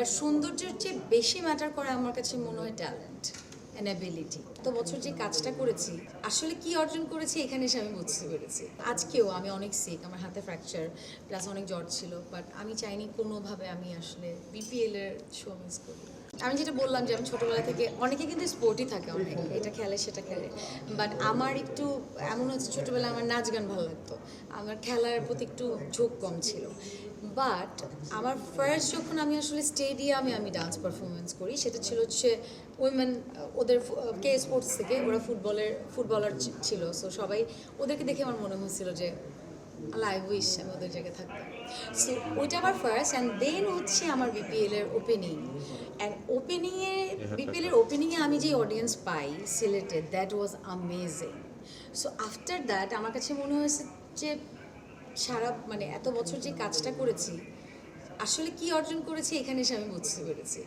But সৌন্দর্যের চেয়ে বেশি ম্যাটার করে আমার কাছে মনে হয় ট্যালেন্ট অ্যান্ড অ্যাবিলিটি। তো বছর যে কাজটা করেছি আসলে কি অর্জন করেছি এখানে এসে আমি বুঝতে পেরেছি। আজকেও আমি অনেক সিক, আমার হাতে ফ্র্যাকচার প্লাস অনেক জ্বর ছিল, বাট আমি চাইনি কোনোভাবে আমি আসলে বিপিএল এর শো মিস করি। আমি যেটা বললাম যে আমি ছোটোবেলা থেকে, অনেকে কিন্তু স্পোর্টই থাকে, অনেক এটা খেলে সেটা খেলে, বাট আমার একটু এমন হচ্ছে ছোটোবেলায় আমার নাচ গান ভালো লাগতো, আমার খেলার প্রতি একটু ঝোঁক কম ছিল। বাট আমার ফার্স্ট যখন আমি আসলে স্টেডিয়ামে আমি ডান্স পারফরমেন্স করি সেটা ছিল হচ্ছে উইমেন, ওদের কে স্পোর্টস থেকে, ওরা ফুটবলার ছিল, সো সবাই ওদেরকে দেখে আমার মনে হচ্ছিল যে আই উইশ আমি ওদের জায়গায় থাকতাম। সো ওইটা আমার ফার্স্ট, অ্যান্ড দেন হচ্ছে আমার বিপিএল এর ওপেনিং, অ্যান্ড বিপিএল এর ওপেনিংয়ে আমি যে অডিয়েন্স পাই সিলেটে, that was amazing. So after that আমার কাছে মনে হয়েছে যে সারা এত বছর যে কাজটা করেছি আসলে কি অর্জন করেছি এখানে এসে আমি বুঝতে পেরেছি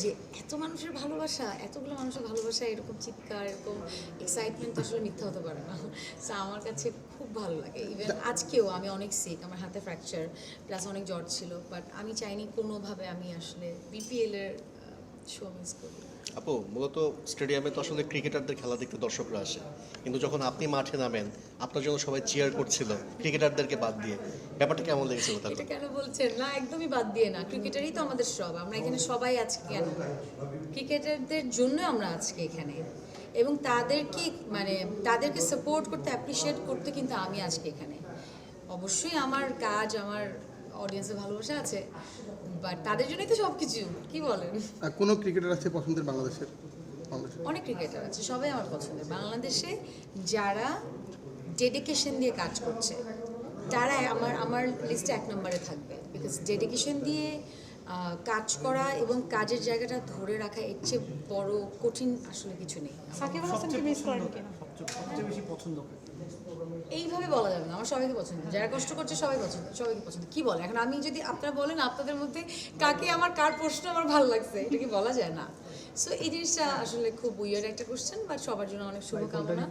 যে এত মানুষের ভালোবাসা, এতগুলো মানুষের ভালোবাসা, এরকম চিৎকার, এরকম এক্সাইটমেন্ট আসলে মিথ্যা হতে পারে না। সো আমার কাছে খুব ভালো লাগে। ইভেন আজকেও আমি অনেক সিক, আমার হাতে ফ্র্যাকচার প্লাস অনেক জ্বর ছিল, বাট আমি চাইনি কোনোভাবে আমি আসলে বিপিএল এর শো মিস করি। আপু, মূলত স্টেডিয়ামে তো আসলে ক্রিকেটারদের খেলা দেখতে দর্শকরা আসে, কিন্তু যখন আপনি মাঠে নামেন আপনার জন্য সবাই চিয়ার করছিল ক্রিকেটারদেরকে বাদ দিয়ে, ব্যাপারটা কেমন লেগেছিল তার? এটা কেন বলছেন? না, একদমই বাদ দিয়ে না, ক্রিকেটারই তো আমাদের সব। আমরা এখানে সবাই আজকে কেন, ক্রিকেটারদের জন্য আমরা আজকে এখানে, এবং তাদেরকে সাপোর্ট করতে, অ্যাপ্রিসিয়েট করতে কিন্তু আমি আজকে এখানে। অবশ্যই আমার কাজ, আমার অডিয়েন্সের ভালোবাসা আছে, বাট তাদের জন্যই তো সব কিছু। কি বলেন? কোনো ক্রিকেটার আছে পছন্দের বাংলাদেশের? অনেক ক্রিকেটার আছে, সবাই আমার পছন্দের বাংলাদেশে, যারা ডেডিকেশন দিয়ে কাজ করছে তারা আমার লিস্টে 1 নম্বরে থাকবে। বিকজ ডেডিকেশন দিয়ে কাজ করা এবং কাজের জায়গাটা ধরে রাখা, এর চেয়ে বড় কঠিন আসলে কিছু নেই। সাকিব আল হাসানকে মিস করেন কিনা? সবচেয়ে বেশি পছন্দ করে এইভাবে বলা যাবে না, আমার সবাইকে পছন্দ, যারা কষ্ট করছে সবাইকে পছন্দ। কি বলে এখন, আমি যদি আপনারা বলেন আপনাদের মধ্যে কাকে আমার, কার প্রশ্ন আমার ভালো লাগছে, এটা কি বলা যায় না? সো এই জিনিসটা আসলে খুব উইয়ার্ড একটা কোশ্চেন, বাট সবার জন্য অনেক শুভকামনা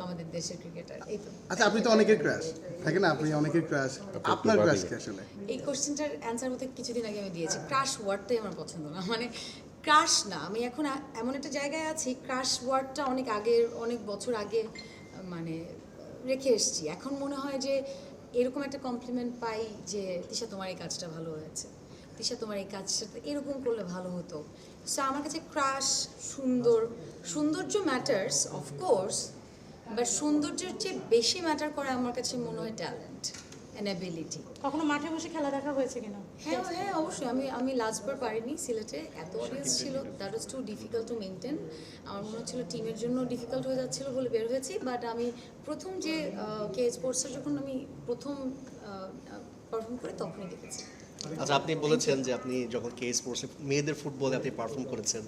আমাদের দেশের ক্রিকেটার। এই তো। আচ্ছা, আপনি তো অনেকের ক্রাশ থাকে না, আপনি অনেকের ক্রাশ, আপনার ক্রাশ কি আসলে? এই কোশ্চেনটার অ্যান্সার হতে কিছুদিন আগে আমি দিয়েছি, ক্রাশ ওয়ার্ডটাই আমার পছন্দ না। ক্রাশ না, আমি এখন এমন একটা জায়গায় আছি, ক্রাশ ওয়ার্ডটা অনেক বছর আগে রেখে এসেছি। এখন মনে হয় যে এরকম একটা কমপ্লিমেন্ট পাই যে তিশা তোমার এই কাজটা ভালো হয়েছে, তিশা তোমার এই কাজটা এরকম করলে ভালো হতো। সো আমার কাছে ক্রাশ, সৌন্দর্য ম্যাটার্স অফকোর্স, বাট সৌন্দর্যের চেয়ে বেশি ম্যাটার করে আমার কাছে মনে হয় ট্যালেন্ট অ্যান্ড অ্যাবিলিটি। কখনো মাঠে বসে খেলা দেখা হয়েছে কিনা? হ্যাঁ, অবশ্যই। আমি লাস্টবার পারিনি, সিলেটে এত অডিয়েন্স ছিল, that was too difficult to maintain. আমার মনে হচ্ছিল টিমের জন্য ডিফিকাল্ট হয়ে যাচ্ছিলো বলে বের হয়েছি, বাট আমি প্রথম যে কে স্পোর্টসের যখন আমি প্রথম পারফর্ম করে তখনই দেখেছি। আচ্ছা, আপনি বলেছেন যে আপনি যখন কে স্পোর্টসে মেয়েদের ফুটবলে আপনি পারফর্ম করেছেন,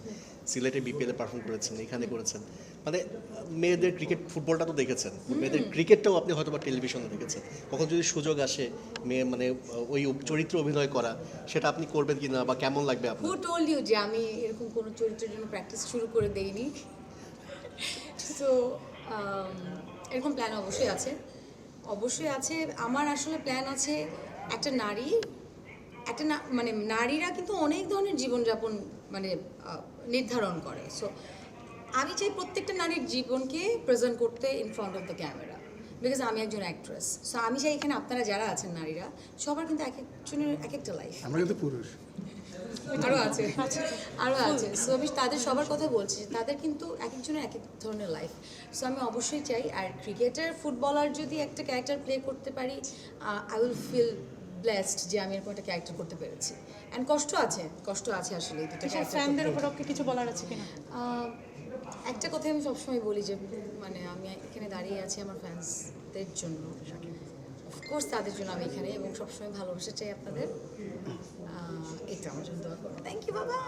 সিলেটে বিপিএলে পারফর্ম করেছেন, এখানে করেছেন, মেয়েদের ক্রিকেট ফুটবলটা তো দেখেছেন, মেয়েদের ক্রিকেটটাও আপনি হয়তো বা টেলিভিশনে দেখেছেন। কখন যদি সুযোগ আসে মেয়ে ওই চরিত্র অভিনয় করা, সেটা আপনি করবেন কিনা বা কেমন লাগবে আপনার? হু টোল্ড ইউ যে আমি এরকম কোনো চরিত্রের জন্য প্র্যাকটিস শুরু করে দেইনি? সো এরকম প্ল্যান অবশ্যই আছে। আমার আসলে প্ল্যান আছে, নারীরা কিন্তু অনেক ধরনের জীবনযাপন নির্ধারণ করে। সো আমি চাই প্রত্যেকটা নারীর জীবনকে প্রেজেন্ট করতে in front of the camera, because আমি একজন অ্যাক্ট্রেস। সো আমি চাই এখানে আপনারা যারা আছেন নারীরা, সবার কিন্তু এক একজনের এক একটা লাইফ, আমরা কিন্তু পুরুষ, আরও আছে। সো আমি তাদের সবার কথা বলছি, তাদের কিন্তু এক একজনের এক এক ধরনের লাইফ। সো আমি অবশ্যই চাই, আর ক্রিকেটার, ফুটবলার যদি একটা ক্যারেক্টার প্লে করতে পারি, আই উইল ফিল ব্লেসড যে আমি এরকম একটা ক্যারেক্টার করতে পেরেছি। অ্যান্ড কষ্ট আছে আসলে এই দুটো ক্যারেক্টার। ফ্যানদের উপর কিছু বলার আছে কিনা? একটা কথাই আমি সবসময় বলি যে আমি এখানে দাঁড়িয়ে আছি আমার ফ্যান্সদের জন্য, অফকোর্স তাদের জন্য আমি এখানে, এবং সবসময় ভালোবাসা চাই আপনাদের। এটা আমার জন্য দোয়া করবেন। থ্যাংক ইউ, বাবা।